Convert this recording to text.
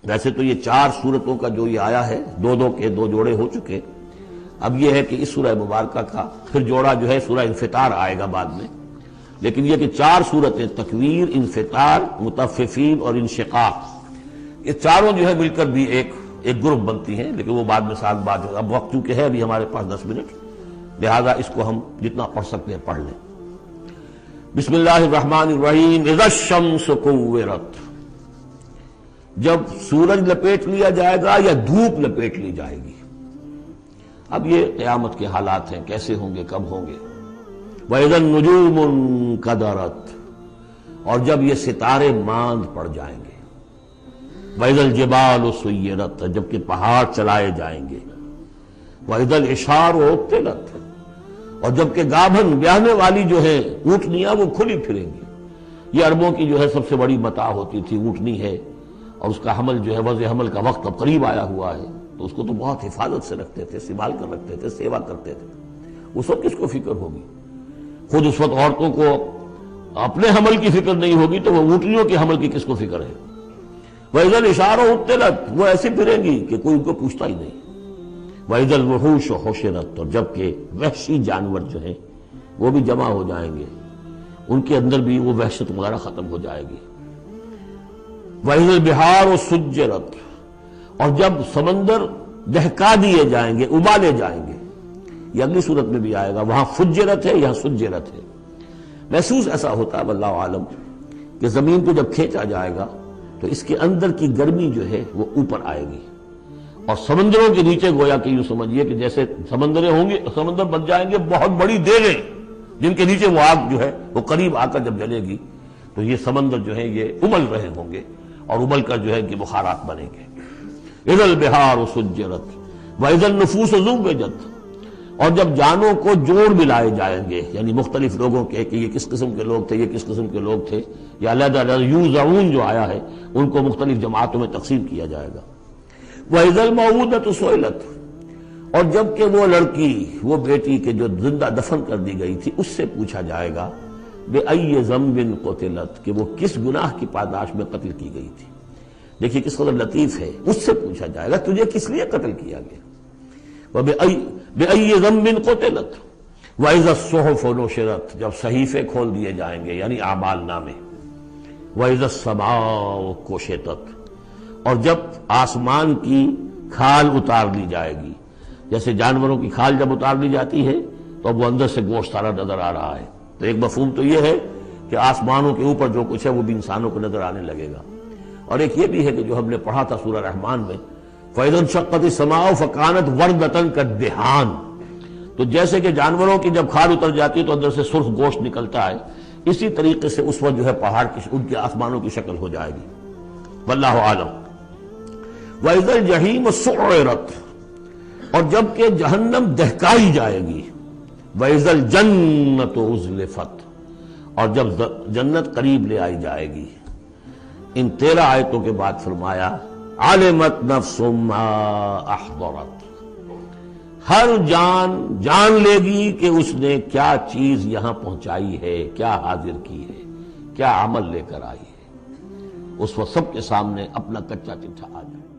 ویسے تو یہ 4 سورتوں کا جو یہ آیا ہے، دو جوڑے ہو چکے، اب یہ ہے کہ اس سورہ مبارکہ کا پھر جوڑا جو ہے سورہ انفطار آئے گا بعد میں، لیکن یہ کہ 4 سورتیں تکویر، انفطار، مطففین اور انشقاق، یہ چاروں جو ہے مل کر بھی ایک گروپ بنتی ہیں، لیکن وہ بعد میں ساتھ بات ہے۔ اب وقت چونکہ ہے ابھی ہمارے پاس 10 منٹ، لہذا اس کو ہم جتنا پڑھ سکتے ہیں پڑھ لیں۔ بسم اللہ الرحمن الرحیم۔ اذا الشمس کورت، جب سورج لپیٹ لیا جائے گا یا دھوپ لپیٹ لی جائے گی۔ اب یہ قیامت کے حالات ہیں، کیسے ہوں گے، کب ہوں گے۔ وَإِذَا النُّجُومُ انْكَدَرَتْ، اور جب یہ ستارے ماند پڑ جائیں گے۔ وَإِذَا الْجِبَالُ سُيِّرَتْ، جبکہ پہاڑ چلائے جائیں گے۔ وَإِذَا الْعِشَارُ عُطِّلَتْ، اور جبکہ گابھن بیاہنے والی جو ہے اونٹنیاں وہ کھلی پھریں گی۔ یہ عربوں کی جو ہے سب سے بڑی متاع ہوتی تھی، اونٹنی ہے، اور اس کا حمل جو ہے وضع حمل کا وقت اب قریب آیا ہوا ہے، تو اس کو تو بہت حفاظت سے رکھتے تھے، سنبھال کر رکھتے تھے، سیوا کرتے تھے۔ اس وقت کس کو فکر ہوگی؟ خود اس وقت عورتوں کو اپنے حمل کی فکر نہیں ہوگی تو وہ اونٹنیوں کے حمل کی کس کو فکر ہے؟ وَإِذَا الْعِشَارُ عُطِّلَتْ، وہ ایسی پھریں گی کہ کوئی ان کو پوچھتا ہی نہیں۔ وَإِذَا الْوُحُوشُ حُشِرَتْ، اور جبکہ وحشی جانور جو ہیں وہ بھی جمع ہو جائیں گے، ان کے اندر بھی وہ وحشت وغیرہ ختم ہو جائے گی۔ وَإِذَا الْبِحَارُ سُجِّرَتْ، اور جب سمندر دہکا دیے جائیں گے، ابالے جائیں گے۔ یہ اگلی صورت میں بھی آئے گا، وہاں فجرت ہے، یہاں سجرت ہے۔ محسوس ایسا ہوتا ہے واللہ عالم کہ زمین کو جب کھینچا جائے گا تو اس کے اندر کی گرمی جو ہے وہ اوپر آئے گی، اور سمندروں کے نیچے گویا کہ یوں سمجھیے کہ جیسے سمندریں ہوں گے، سمندر بن جائیں گے بہت بڑی دیگیں، جن کے نیچے وہ آگ جو ہے وہ قریب آ کر جب جلے گی تو یہ سمندر جو ہے یہ ابل رہے ہوں گے، اور ابل کر جو ہے کہ بخارات بنیں گے۔ اذا البحار سجرت واذا النفوس زوجت، اور جب جانوں کو جوڑ ملائے جائیں گے، یعنی مختلف لوگوں کے کہ یہ کس قسم کے لوگ تھے، یہ کس قسم کے لوگ تھے، یا علیحدہ علیحدہ یوزعون جو آیا ہے ان کو مختلف جماعتوں میں تقسیم کیا جائے گا۔ وَإِذَا الْمَوْءُودَةُ سُئِلَتْ، اور جب کہ وہ لڑکی، وہ بیٹی کے جو زندہ دفن کر دی گئی تھی، اس سے پوچھا جائے گا بِأَيِّ ذَنبٍ قُتِلَتْ، کہ وہ کس گناہ کی پاداش میں قتل کی گئی تھی۔ دیکھیے کس قدر لطیف ہے، اس سے پوچھا جائے گا تجھے کس لیے قتل کیا گیا۔ بِأَيِّ ذَنبٍ قُتِلَتْ وَإِذَا الصُّحُفُ نُشِرَتْ، جب صحیفے کھول دیے جائیں گے یعنی اعمال نامے۔ وَإِذَا السَّمَاءُ كُشِطَتْ، اور جب آسمان کی کھال اتار لی جائے گی، جیسے جانوروں کی کھال جب اتار لی جاتی ہے تو اب وہ اندر سے گوشت سارا نظر آ رہا ہے، تو ایک مفہوم تو یہ ہے کہ آسمانوں کے اوپر جو کچھ ہے وہ بھی انسانوں کو نظر آنے لگے گا، اور ایک یہ بھی ہے کہ جو ہم نے پڑھا تھا سورہ رحمان میں، فَإِذَا انشَقَّتِ السَّمَاءُ فَكَانَتْ وَرْدَةً كَالدِّهَانِ، تو جیسے کہ جانوروں کی جب کھال اتر جاتی ہے تو اندر سے سرخ گوشت نکلتا ہے، اسی طریقے سے اس وقت جو ہے پہاڑ کی ان کے آسمانوں کی شکل ہو جائے گی۔ واللہ عالم۔ وَإِذَا الْجَحِيمُ سُعِّرَتْ، اور جب کہ جہنم دہکائی جائے گی۔ وَإِذَا الْجَنَّةُ أُزْلِفَتْ، اور جب جنت قریب لے آئی جائے گی۔ ان 13 آیتوں کے بعد فرمایا عَلِمَتْ نَفْسٌ مَّا أَحْضَرَتْ، ہر جان جان لے گی کہ اس نے کیا چیز یہاں پہنچائی ہے، کیا حاضر کی ہے، کیا عمل لے کر آئی ہے۔ اس وقت سب کے سامنے اپنا کچا چٹھا آ جائے۔